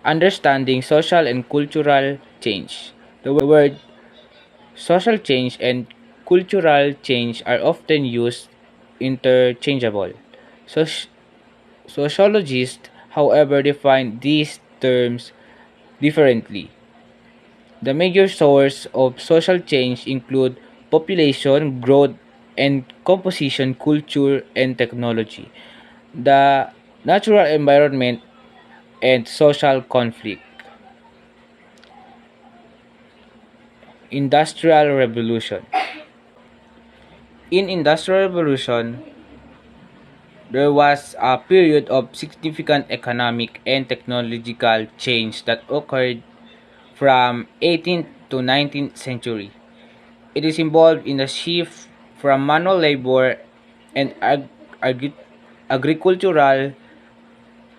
Understanding social and cultural change. The word social change and cultural change are often used interchangeable. Soci- Sociologists, however, define these terms differently. The major sources of social change include population growth and composition, culture, and technology, the natural environment, and social conflict. Industrial Revolution. In Industrial Revolution, there was a period of significant economic and technological change that occurred from 18th to 19th century. It is involved in a shift from manual labor and agricultural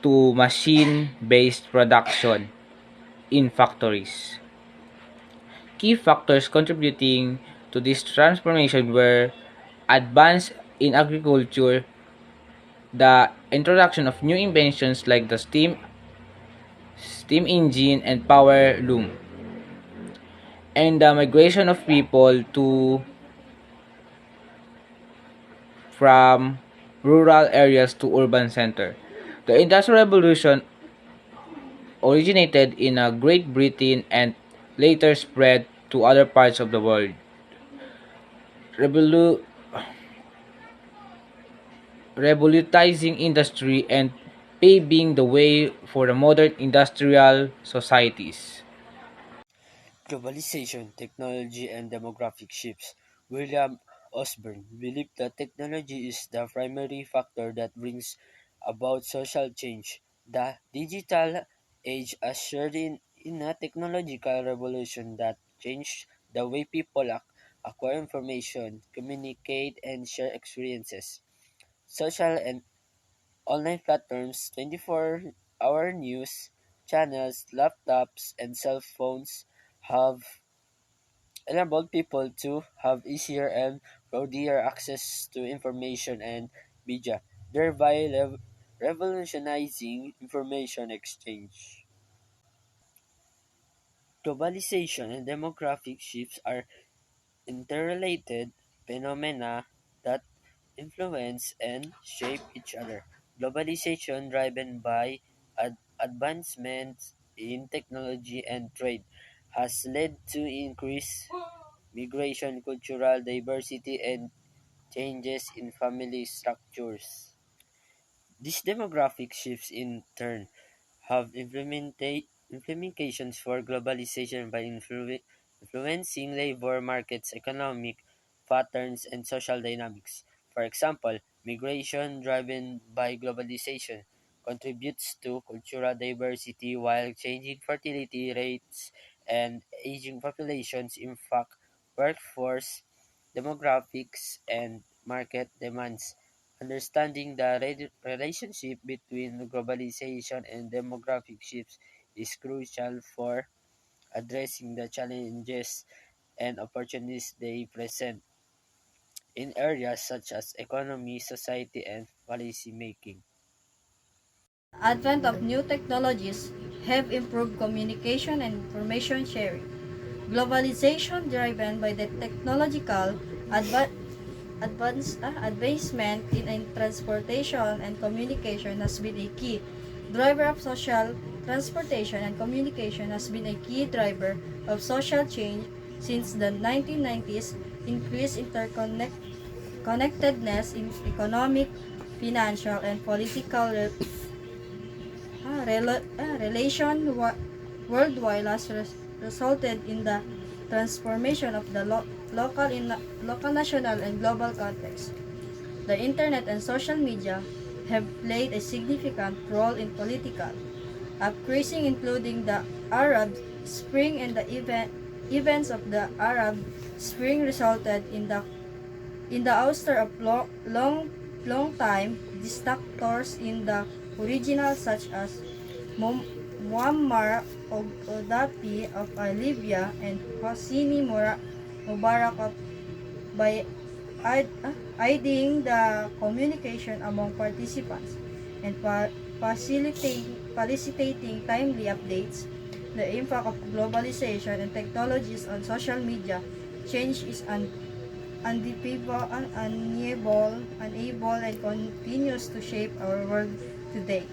to machine-based production in factories. Key factors contributing to this transformation were advance in agriculture, the introduction of new inventions like the steam engine and power loom, and the migration of people to from rural areas to urban center. The Industrial Revolution originated in Great Britain and later spread to other parts of the world. Revolu- Revolutionizing industry and paving the way for the modern industrial societies. Globalization, technology, and demographic shifts. William Osborne believed that technology is the primary factor that brings about social change. The digital age ushered in a technological revolution that changed the way people acquire information, communicate, and share experiences. Social and online platforms, 24-hour news channels, laptops, and cell phones have enabled people to have easier and broader access to information and media, thereby revolutionizing information exchange. Globalization and demographic shifts are interrelated phenomena that influence and shape each other. Globalization, driven by advancements in technology and trade, has led to increased migration, cultural diversity, and changes in family structures. These demographic shifts, in turn, have implications for globalization by influencing labor markets, economic patterns, and social dynamics. For example, migration driven by globalization contributes to cultural diversity while changing fertility rates and aging populations impact workforce demographics and market demands. Understanding the relationship between globalization and demographic shifts is crucial for addressing the challenges and opportunities they present in areas such as economy, society, and policy making. Advent of new technologies have improved communication and information sharing. Globalization driven by the technological adva- advancement in transportation and communication has been a key driver of social transportation and communication has been a key driver of social change since the 1990s. Increased interconnectedness in economic, financial, and political relation worldwide has resulted in the transformation of the local, national, and global context. The internet and social media have played a significant role in political uprising, including the Arab Spring and the events of the Arab Spring resulted in the ouster of long-time distractors in the original such as Muammar Gaddafi of Libya and Hosni Mubarak of by aiding the communication among participants and facilitating timely updates. The impact of globalization and technologies on social media change is unable and continues to shape our world today.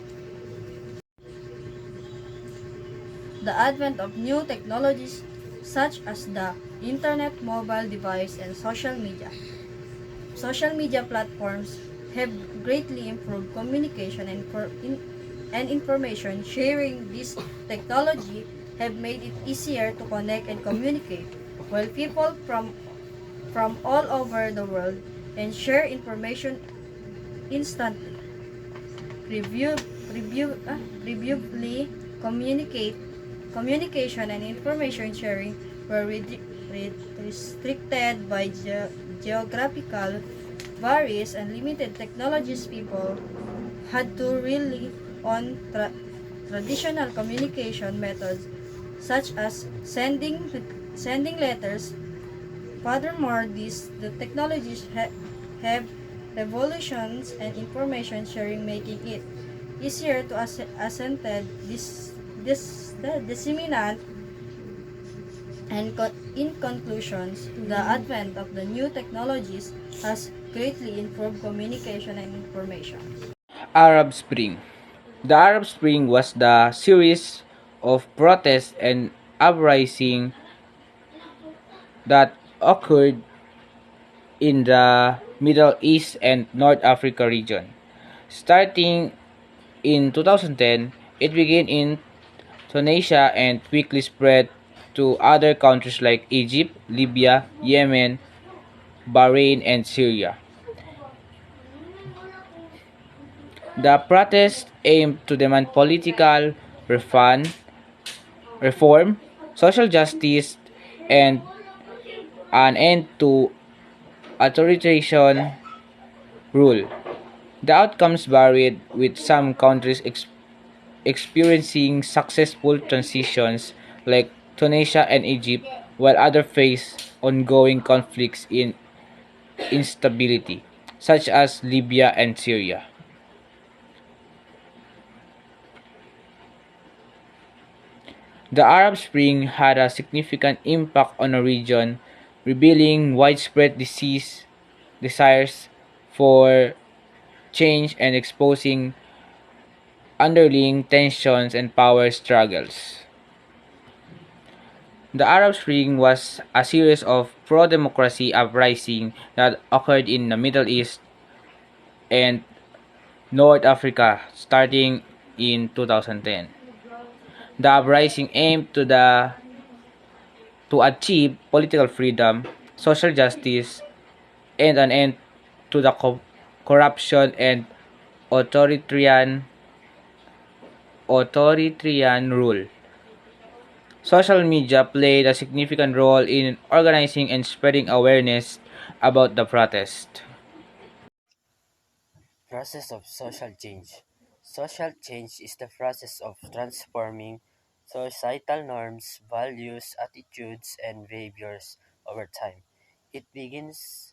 The advent of new technologies such as the internet, mobile device, and social media platforms have greatly improved communication and information sharing. This technology have made it easier to connect and communicate, while people from all over the world and share information instantly. Review, reviewably communicate communication and information sharing were restricted by geographical barriers and limited technologies. People had to rely on traditional communication methods such as sending letters. Furthermore, the technologies have revolutions and information sharing, making it easier to ascended disseminate. And in conclusions, the advent of the new technologies has greatly improved communication and information. Arab Spring. The Arab Spring was the series of protests and uprising that occurred in the Middle East and North Africa region. Starting in 2010, it began in Tunisia and quickly spread to other countries like Egypt, Libya, Yemen, Bahrain, and Syria. The protests aimed to demand political reform, social justice, and an end to authoritarian rule. The outcomes varied, with some countries experiencing successful transitions like Tunisia and Egypt, while others faced ongoing conflicts in instability, such as Libya and Syria. The Arab Spring had a significant impact on the region, revealing widespread desires for change and exposing underlying tensions and power struggles. The Arab Spring was a series of pro-democracy uprisings that occurred in the Middle East and North Africa starting in 2010. The uprising aimed to achieve political freedom, social justice, and an end to the corruption and authoritarian authoritarian rule. Social media played a significant role in organizing and spreading awareness about the protest. Process of social change. Social change is the process of transforming societal norms, values, attitudes, and behaviors over time. It begins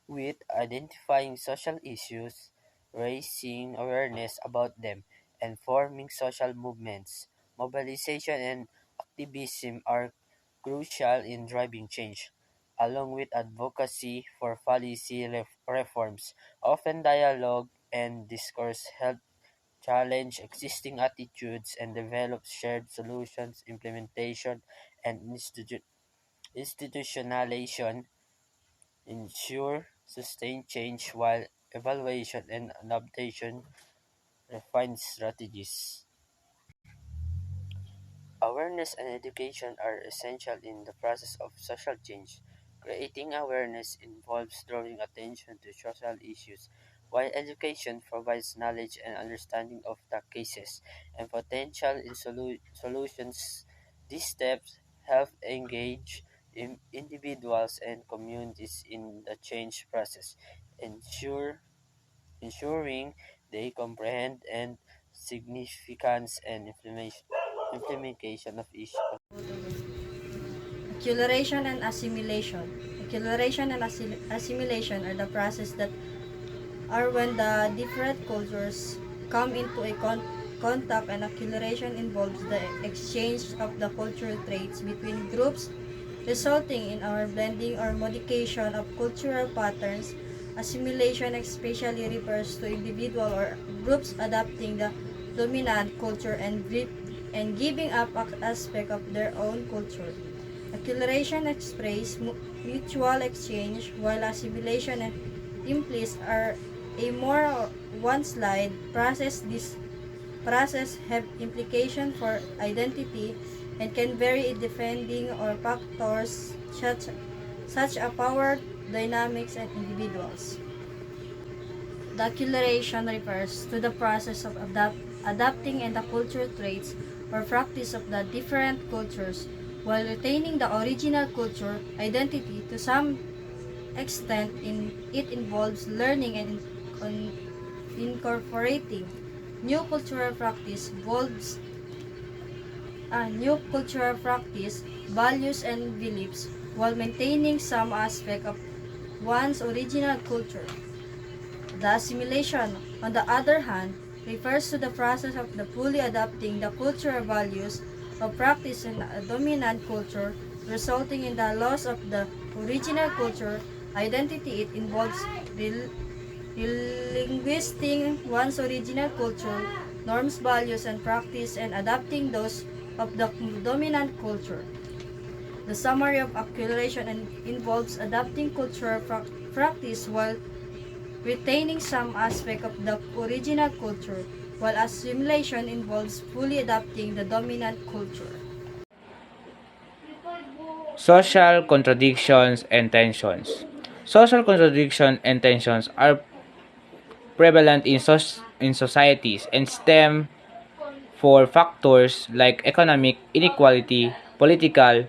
with identifying social issues, raising awareness about them, and forming social movements. Mobilization and activism are crucial in driving change, along with advocacy for policy reforms. Often dialogue and discourse help challenge existing attitudes and develop shared solutions. Implementation and institutionalization ensure sustained change, while evaluation and adaptation refine strategies. Awareness and education are essential in the process of social change. Creating awareness involves drawing attention to social issues, while education provides knowledge and understanding of the cases and potential in solutions. These steps help engage individuals and communities in the change process, ensuring they comprehend and significance and implementation of issues. Acceleration and assimilation. Acceleration and assimilation are the process that are when the different come into a contact, and acceleration involves the exchange of the cultural traits between groups, resulting in our blending or modification of cultural patterns. Assimilation especially refers to individual or groups adopting the dominant culture and giving up aspect of their own culture. Acceleration expresses mutual exchange, while assimilation and implies are a more one-slide process. This process have implication for identity and can vary depending on factors such as power dynamics and individuals. The acceleration refers to the process of adapting and the cultural traits or practice of the different cultures while retaining the original culture identity to some extent. It involves learning and incorporating new cultural practice involves new cultural practice, values and beliefs while maintaining some aspect of one's original culture. The assimilation, on the other hand, refers to the process of the fully adopting the cultural values of practice in a dominant culture, resulting in the loss of the original culture identity. It involves relinquishing one's original culture, norms, values, and practice and adapting those of the dominant culture. The summary of accumulation involves adapting cultural practice while retaining some aspect of the original culture, while assimilation involves fully adapting the dominant culture. Social contradictions and tensions. Social contradictions and tensions are prevalent in societies and stem for factors like economic inequality, political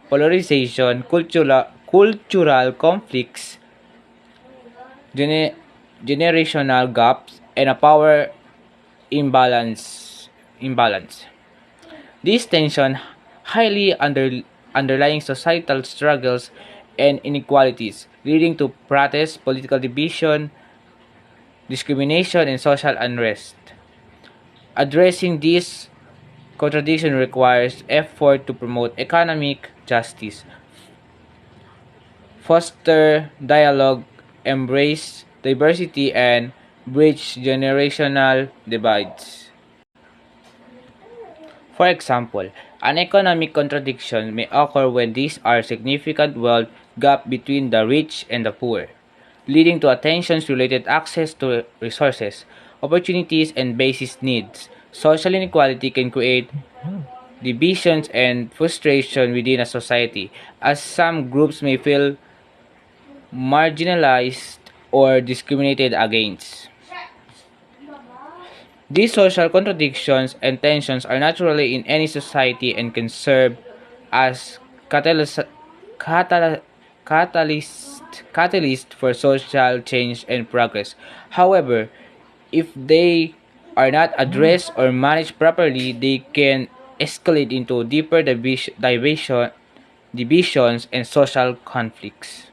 polarization, cultural conflicts, gene- generational gaps, and a power imbalance. This tension highly underlying societal struggles and inequalities, leading to protests, political division, discrimination, and social unrest. Addressing these contradictions requires effort to promote economic justice, foster dialogue, embrace diversity, and bridge generational divides. For example, an economic contradiction may occur when these are significant wealth gap between the rich and the poor, leading to tensions related access to resources, opportunities, and basic needs. Social inequality can create divisions and frustration within a society, as some groups may feel marginalized or discriminated against. These social contradictions and tensions are naturally in any society and can serve as catal- catalyst for social change and progress. However, if they are not addressed or managed properly, they can escalate into deeper divisions and social conflicts.